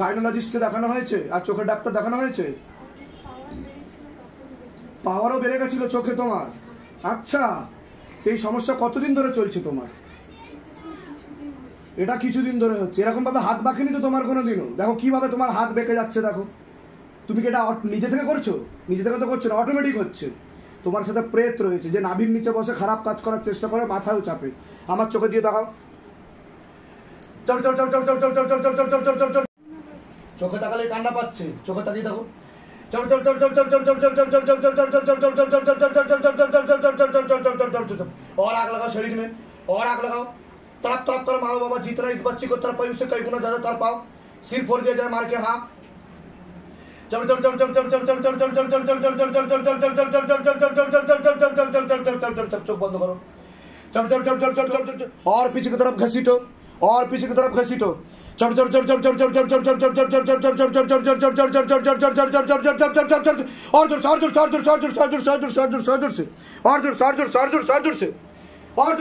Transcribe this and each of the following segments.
গাইনোলজিস্টকে দেখানো হয়েছে আর চোখের ডাক্তার দেখানো হয়েছে? পাওয়ারও বেড়ে গেছিল চোখে তোমার? আচ্ছা, এই সমস্যা কতদিন ধরে চলছে তোমার? এটা কিছুদিন ধরে হচ্ছে। এরকম ভাবে হাত বাঁকেনি তো তোমার কোনোদিনও? দেখো কিভাবে তোমার হাত বেঁকে যাচ্ছে, দেখো। তুমি কি এটা নিজে থেকে করছো? নিজে থেকে তো করছো না, অটোমেটিক হচ্ছে। তোমার সাথে প্রেত রয়েছে যে নাভির নিচে বসে খারাপ কাজ করার চেষ্টা করে, মাথায়ও চাপে। আমার চোখে দিয়ে দেখাও। চোখে তাকালে কান্না পাচ্ছে, চোখে তাকিয়ে দেখো। और आग लगाओ शरीर में, और आग लगाओ। तड़प तड़प कर मारो बाबा, जितना इस बच्ची को तड़पाई उससे कई गुना ज्यादा तड़पाओ। सिर फोड़ दिया जाए मार के। हाँ, चोख बंद करो। और पीछे की तरफ घसीटो, और पीछे की तरफ घसीटो। और जोर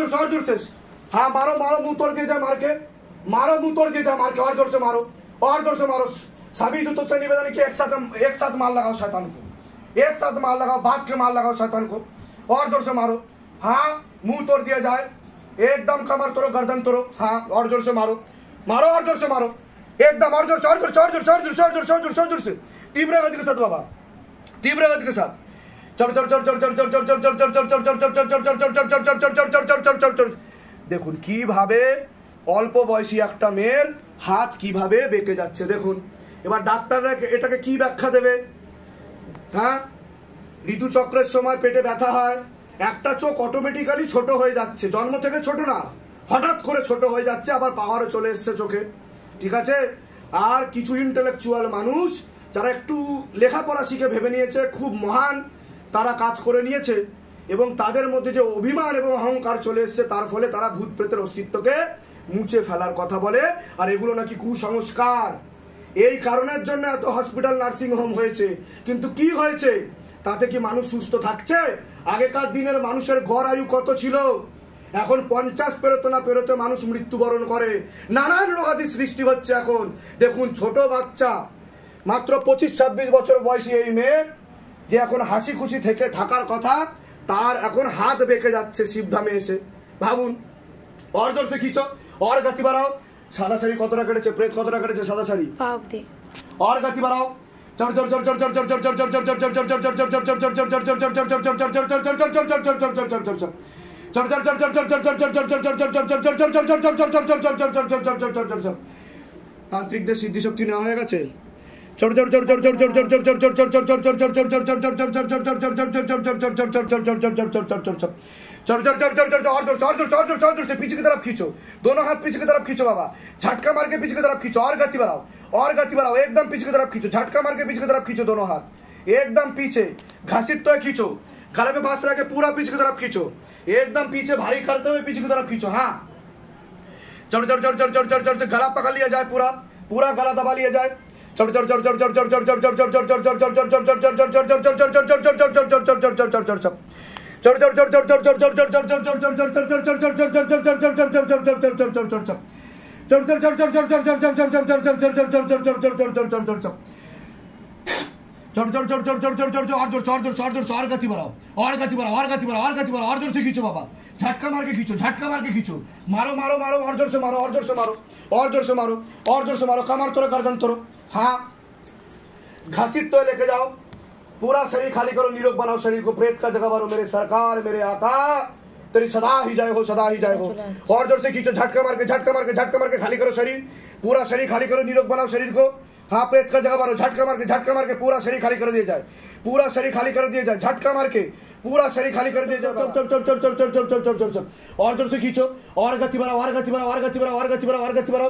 सार जोर से। हाँ, मारो मारो, मुंह तोड़ दिया जाए मार के। मारो, मुंह तोड़ दिया जाए मार के। और जोर से मारो, और जोर से मारो। सभी तो तुझसे निवेदन कि एक साथ मार लगाओ शैतान को, एक साथ मार लगाओ, बात के मार लगाओ शैतान को। और जोर से मारो। हाँ, मुंह तोड़ दिया जाए, एकदम कमर तोड़ो, गर्दन तोड़ो। हाँ, और जोर से मारो, मारो, और जोर से मारो, एकदम और जोर से, और जोर से, और जोर से, और जोर से, और जोर से, और जोर से, और जोर से, तीव्र गति के साथ बाबा, तीव्र गति के साथ। দেখুন কিভাবে অল্প বয়সী একটা মেয়ের হাত কিভাবে বেঁকে যাচ্ছে দেখুন। এবার ডাক্তাররা এটাকে কি ব্যাখ্যা দেবে? হ্যাঁ, ঋতুচক্রের সময় পেটে ব্যথা হয়, একটা চোখ অটোমেটিক্যালি ছোট হয়ে যাচ্ছে, জন্ম থেকে ছোট না, হঠাৎ করে ছোট হয়ে যাচ্ছে, আবার পাওয়ারও চলে এসছে চোখে, ঠিক আছে। আর কিছু ইন্টেলেকচুয়াল মানুষ যারা একটু লেখাপড়া শিখে ভেবে নিয়েছে খুব মহান, তারা কাজ করে নিয়েছে এবং তাদের মধ্যে যে অভিমান এবং অহংকার চলে এসছে, তার ফলে তারা ভূত প্রেতের অস্তিত্বকে মুছে ফেলার কথা বলে। আর এগুলো নাকি কুসংস্কার। এই কারণের জন্য এত হসপিটাল, নার্সিং হোম হয়েছে। কিন্তু কি হয়েছে? তাতে কি মানুষ সুস্থ থাকছে? আগেকার দিনের মানুষের গড় আয়ু কত ছিল? এখন 50 পেরোতে না পেরোতে মানুষ মৃত্যুবরণ করে। নানান রোগাদি সৃষ্টি হচ্ছে এখন। দেখুন, ছোট বাচ্চা মাত্র 25-26 বছর বয়সী এই মেয়ে যে এখন হাসি খুশি থেকে থাকার কথা, তার এখন হাত বেঁকে যাচ্ছে শিবধামে এসে। ভাবুন। और जोर से खींचो, और गति बढ़ाओ। सादा শাড়ি কতটা কেটেছে, প্রেত কতটা কেটেছে সাদা শাড়ি, और गति बढ़ाओ। তান্ত্রিকদের সিদ্ধি শক্তি নেওয়া হয়ে গেছে। पीछे की तरफ खींचो, दोनों हाथ पीछे की तरफ खींचो बाबा, झटका मार के पीछे की तरफ खींचो, और गति बढ़ाओ, और गति बढ़ाओ, एकदम पीछे की तरफ खींचो, झटका मार के पीछे की तरफ खींचो, दोनों हाथ एकदम पीछे, घसीटते हुए खींचो, गले में बांस रख के पूरा पीछे की तरफ खींचो, एकदम पीछे भारी करते हुए पीछे की तरफ खींचो। हाँ, चढ़ चढ़ चढ़ चढ़ चढ़ चढ़ चढ़ गला पकड़ लिया जाए, पूरा पूरा गला दबा लिया जाए। और जोर से खींचो बाबा, झटका मार के खींचो, झटका मार के खींचो, मारो मारो मारो, और जोर से मारो, और जोर से मारो, और जोर से मारो, और जोर से मारो, कमर तोड़ो, गर्दन तोड़ो। हाँ, घसीट तो लेके जाओ, पूरा शरीर खाली करो, निरोग बनाओ शरीर को, प्रेत का जगह भरो। मेरे सरकार, मेरे आका, तेरी सदा ही जय हो, सदा ही जय हो। और जोर से खींचो, झटका मार के, झटका मार के, झटका मार के खाली करो शरीर, पूरा शरीर खाली करो, निरोग बनाओ शरीर को। हाँ, प्रेत का जगह भरो, झटका मार के, झटका मार के पूरा शरीर खाली कर दिया जाए, पूरा शरीर खाली कर दिया जाए, झटका मार के पूरा शरीर खाली कर दिया जाए। और जोर से खींचो, और गति बढ़ाओ, और गति बढ़ाओ, और गति बढ़ाओ, और गति बढ़ाओ, और गति बढ़ाओ।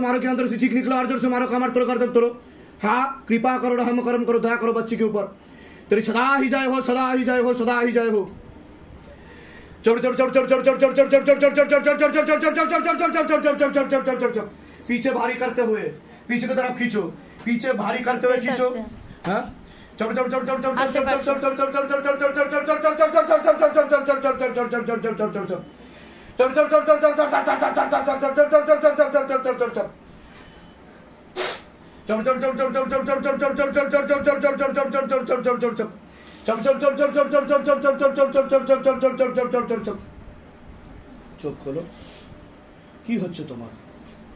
मारो के अंदर से चीख निकला, और जोर से मारो कमर तोड़ कर दम तोड़ो। हाँ, कृपा करो, रहम करम करो, दया करो बच्ची के ऊपर। तेरी सदा ही जय हो, सदा ही जय हो, सदा ही जय हो। पीछे भारी करते हुए पीछे की तरफ खींचो, पीछे भारी करते हुए खींचो। हाँ, চোখ খোলো। কি হচ্ছে তোমার?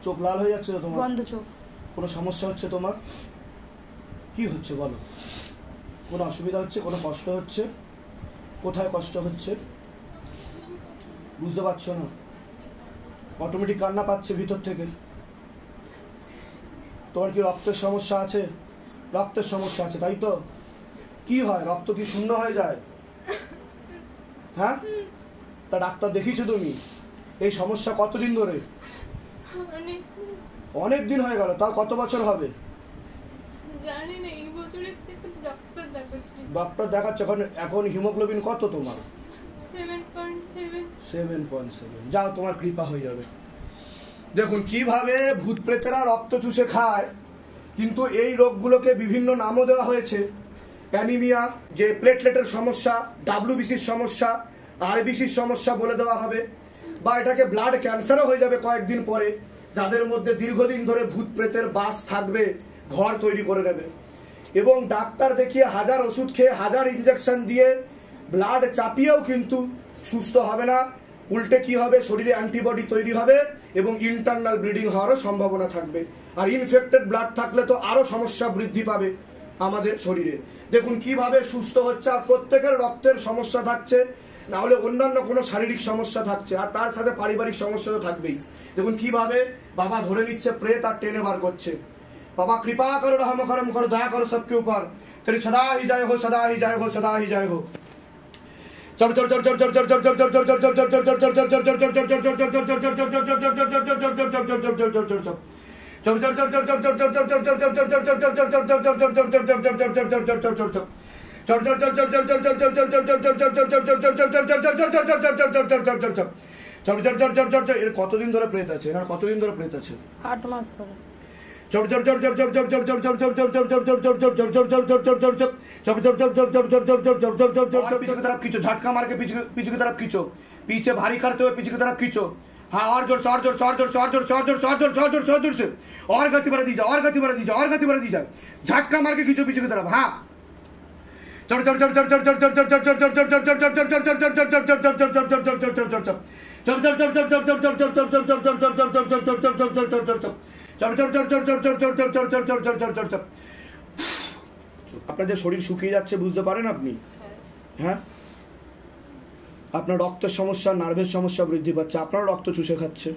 চোখ লাল হয়ে যাচ্ছে তোমার? বন্ধ চোখ। কোনো সমস্যা হচ্ছে তোমার? কি হচ্ছে বলো? কোনো অসুবিধা হচ্ছে? কোনো কষ্ট হচ্ছে? কোথায় কষ্ট হচ্ছে বুঝতে পারছো না? অটোমেটিক কান্না পাচ্ছে ভিতর থেকে। তোমার কি রক্তের সমস্যা আছে? রক্তের সমস্যা আছে, তাই তো? কি হয়, রক্ত কি শূন্য হয়ে যায়? হ্যাঁ, তা ডাক্তার দেখিয়েছো তুমি? এই সমস্যা কতদিন ধরে? অনেক দিন হয়ে গেল। তাও কত বছর হবে? জানি না, এই বছরের থেকে ডাক্তার দেখাচ্ছি। ডাক্তার দেখাচ্ছ? এখন হিমোগ্লোবিন কত তোমার? 7.7। যাও, তোমার কৃপা হয়ে যাবে। দেখুন কিভাবে ভূত প্রেতেরা রক্ত চুষে খায়, কিন্তু এই রোগগুলোকে বিভিন্ন নামও দেওয়া হয়েছে। অ্যানিমিয়া, যে প্লেটলেটের সমস্যা, ডাব্লিউবিসির সমস্যা, আরবিসির সমস্যা বলে দেওয়া হবে, বা এটাকে ব্লাড ক্যান্সারও হয়ে যাবে কয়েকদিন পরে। যাদের মধ্যে দীর্ঘদিন ধরে ভূত প্রেতের বাস থাকবে, ঘর তৈরি করে নেবে। এবং ডাক্তার দেখিয়ে হাজার ওষুধ খেয়ে হাজার ইঞ্জেকশন দিয়ে ব্লাড চাপিয়েও কিন্তু সুস্থ হবে না। উল্টে কি হবে, শরীরে অ্যান্টিবডি তৈরি হবে এবং ইন্টারনাল ব্লিডিং হওয়ারও সম্ভাবনা থাকবে। আর ইনফেক্টেড ব্লাড থাকলে তো আরো সমস্যা বৃদ্ধি পাবে আমাদের শরীরে। দেখুন কিভাবে সুস্থ হচ্ছে, আর প্রত্যেকের রক্তের সমস্যা থাকছে, না হলে অন্যান্য কোনো শারীরিক সমস্যা থাকছে, আর তার সাথে পারিবারিক সমস্যা তো থাকবেই। দেখুন কিভাবে বাবা ধরে নিচ্ছে প্রেত আর টেনে বার করছে। बाबा कृपा करो, रहम करम करो, दया करो सबके ऊपर। तेरी सदा ही जय हो, सदा ही जय हो, सदा ही जय हो। কতদিন ধরে প্রেত আছে? কতদিন ধরে প্রেত আছে? 8 মাস ধরে। झटका मार के पीछे की तरफ खींचो, पीछे भारी करते हुए पीछे की तरफ खींचो। हाँ, और जोर से, और जोर से, और जोर से, और जोर से, और जोर से, और जोर से, और जोर से, और जोर से, और गति बढ़ा दी जाए, और गति बढ़ा दी जाए, और गति बढ़ा दी जाए। झटका मार के खींचो पीछे की तरफ। हाँ, আপনার যে শরীর শুকিয়ে যাচ্ছে বুঝতে পারেন আপনি? হ্যাঁ, আপনার রক্তের সমস্যা, নার্ভের সমস্যা বৃদ্ধি পাচ্ছে, আপনার রক্ত চুষে খাচ্ছে,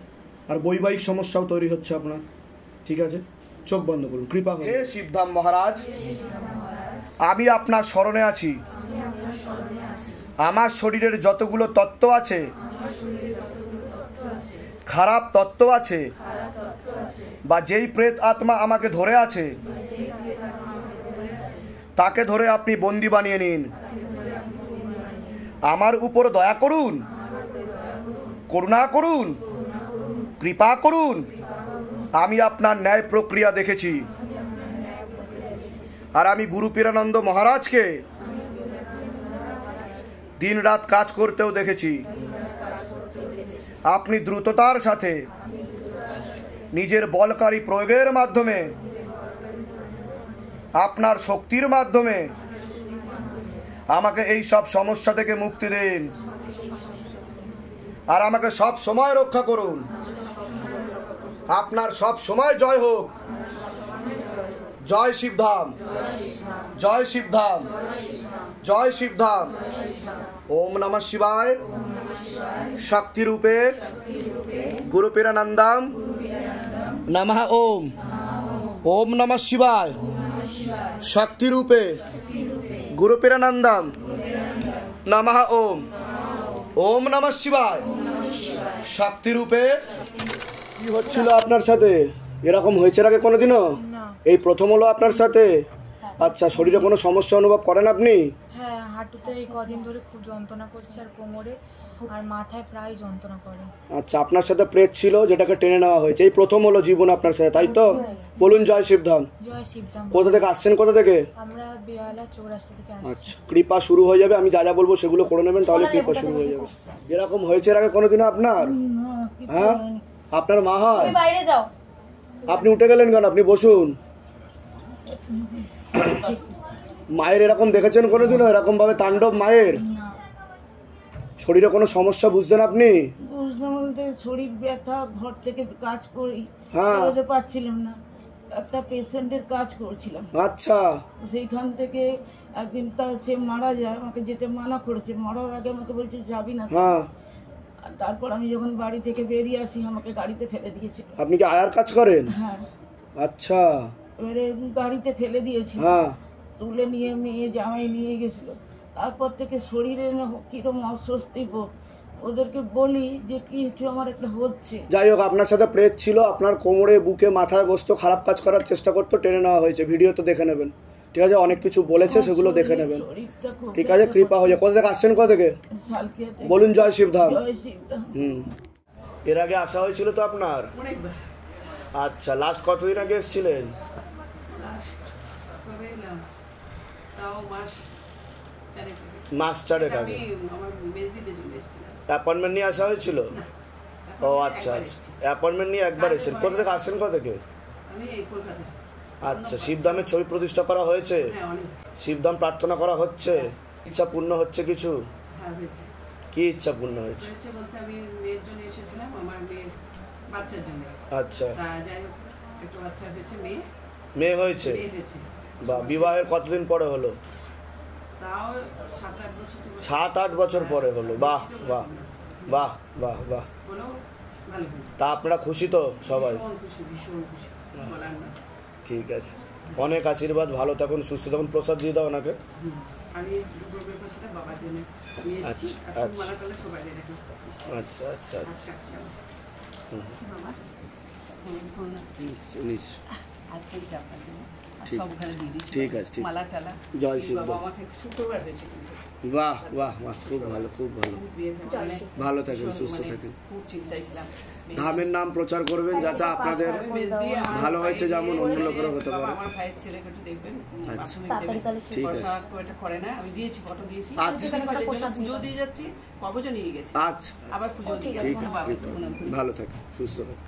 আর বৈবাহিক সমস্যাও তৈরি হচ্ছে আপনার। ঠিক আছে, চোখ বন্ধ করুন, কৃপা করে। হে শিবধাম মহারাজ, আমি আপনার শরণে আছি। আমার শরীরের যতগুলো তত্ত্ব আছে, খারাপ তত্ত্ব আছে, বা যেই প্রেত আত্মা আমাকে ধরে আছে, তাকে ধরে আপনি বন্দী বানিয়ে নিন। আমার উপর দয়া করুন, করুণা করুন, কৃপা করুন। আমি আপনার ন্যায় প্রক্রিয়া দেখেছি, আর আমি গুরু পীরানন্দ মহারাজকে দিন রাত কাজ করতেও দেখেছি। আপনি দ্রুততার সাথে নিজের বলকারী প্রয়োগের মাধ্যমে, আপনার শক্তির মাধ্যমে আমাকে এই সব সমস্যা থেকে মুক্তি দিন, আর আমাকে সব সময় রক্ষা করুন। আপনার সব সময় জয় হোক। জয় শিবধাম, জয় শিবধাম, জয় শিবধাম। ओम नमः शिवाय। शक्ति रूपे गुरु पीरानंदम नमः। ओम ओम नमः शिवाय। शक्ति रूपे गुरु पीरानंदम नमः। ओम ওম নমঃ শিবায়। শক্তি রূপে কি হচ্ছিল আপনার সাথে? এরকম হয়েছে আগে কোনোদিনও? এই প্রথম হলো আপনার সাথে? আচ্ছা, শরীরে কোনো সমস্যা অনুভব করেন আপনি? হ্যাঁ, হাঁটুতে এই কদিন ধরে খুব যন্ত্রণা করছে, আর কোমরে আর মাথায় প্রায় যন্ত্রণা করে। আচ্ছা, আপনার সাথে প্রেত ছিল যেটাকে টেনে নেওয়া হয়েছে, এই প্রথম হলো জীবন আপনার সাথে, তাই তো? বলুন জয় শিবধাম। জয় শিবধাম। কোথা থেকে আসছেন? কোথা থেকে? আমরা বেহালা চৌরাস্তা থেকে আসছি। আচ্ছা, কৃপা শুরু হয়ে যাবে। আমি যা যা বলবো সেগুলো করে নেবেন, তাহলে কৃপা শুরু হয়ে যাবে। এরকম হয়েছে এর আগে কোনোদিনও আপনার? হ্যাঁ, আপনার মা হয়? বাইরে যাও। আপনি উঠে গেলেন কেন? আপনি বসুন। মায়ের এরকম দেখেছেন কোনোদিনও এরকম ভাবে তাণ্ডব মায়ের? শরীরে কোনো সমস্যা বুঝতেন আপনি? বুঝতে বলতে শরীর ব্যথা, ঘর থেকে কাজ করি, হ্যাঁ, করতে পারছিলাম না, একটা পেশেন্টের কাজ করছিলাম। আচ্ছা, সেইখান থেকে একদিন সে মারা যায়, আমাকে যেতে মানা করেছে, মরার আগে আমাকে বলছে যাবি না। হ্যাঁ, আর তারপর আমি যখন বাড়ি থেকে বেরিয়ে আসি আমাকে গাড়িতে ফেলে দিয়েছিল। আপনি কি আয়ার কাজ করেন? হ্যাঁ, আচ্ছা, এবারে গাড়িতে ফেলে দিয়েছি, হ্যাঁ, তুলে নিয়ে মেয়ে জামাই নিয়ে গেছিল। তারপর থেকে শরীরে কিরকম অস্বস্তি বোধ, ওদেরকে বলি যে কিছু আমার একটা হচ্ছে। যাই হোক, আপনার সাথে প্রেত ছিল, আপনার কোমরে বুকে মাথায় বসতো, খারাপ কাজ করার চেষ্টা করতো, টেনে নেওয়া হয়েছে। ভিডিও তো দেখে নেবেন, ঠিক আছে? অনেক কিছু বলেছে, সেগুলো দেখে নেবেন, ঠিক আছে? কৃপা হয়ে যায়। কোথা থেকে আসছেন? কোথা থেকে? বলুন জয় শিবধাম। এর আগে আসা হয়েছিল তো আপনার? আচ্ছা, লাস্ট কতদিন আগে এসেছিলেন? মাস চারেক আগে অ্যাপয়েন্টমেন্ট নিয়ে আসা হয়েছিল? ও আচ্ছা আচ্ছা, অ্যাপয়েন্টমেন্ট নিয়ে একবার এসেছেন। কোথা থেকে আসছেন? কোথা থেকে? আচ্ছা, শিবধামের ছবি প্রতিষ্ঠা করা হয়েছে, শিবধাম প্রার্থনা করা হচ্ছে, ইচ্ছা পূর্ণ হচ্ছে কিছু? কি ইচ্ছা পূর্ণ হয়েছে? আমি মেয়ের জন্য এসেছিলাম, আমার মেয়ের বাচ্চার জন্য। আচ্ছা, যাই হোক, একটা বাচ্চা হয়েছে, মেয়ে হয়েছে। বা বিবাহের কতদিন পরে হলো? তাও 7-8 বছর। 7-8 বছর পরে হলো। বাহ বাহ বাহ বাহ বাহ। তা আপনারা খুশি তো সবাই? ভীষণ খুশি, বলার না। ঠিক আছে, অনেক আশীর্বাদ, ভালো থাকুন, সুস্থ থাকুন। প্রসাদ দিয়ে দাও ওনাকে। আমি বাবার জন্য আচ্ছা আচ্ছা আচ্ছা আচ্ছা, ঠিক আছে, ঠিক। জয় শিব। বাহ বাহ বাহ, খুব ভালো, খুব ভালো। ভালো থাকেন, সুস্থ থাকেন। ধামের নাম প্রচার করবেন যাতে আপনাদের ভালো হয়েছে যেমন অন্য লোকেরও হতে পারে। আমার ভাইয়ের ছেলেকে একটু দেখবেন, ঠিক আছে। এটা করে না, আমি দিয়েছি, ফটো দিয়েছি। আচ্ছা, ছেলের জন্য পুজো দিয়ে যাচ্ছি, কবচও নিয়ে গেছি। আচ্ছা, আবার পুজো দিয়ে ঠিক আছে, ভালো থাকেন, সুস্থ থাকেন।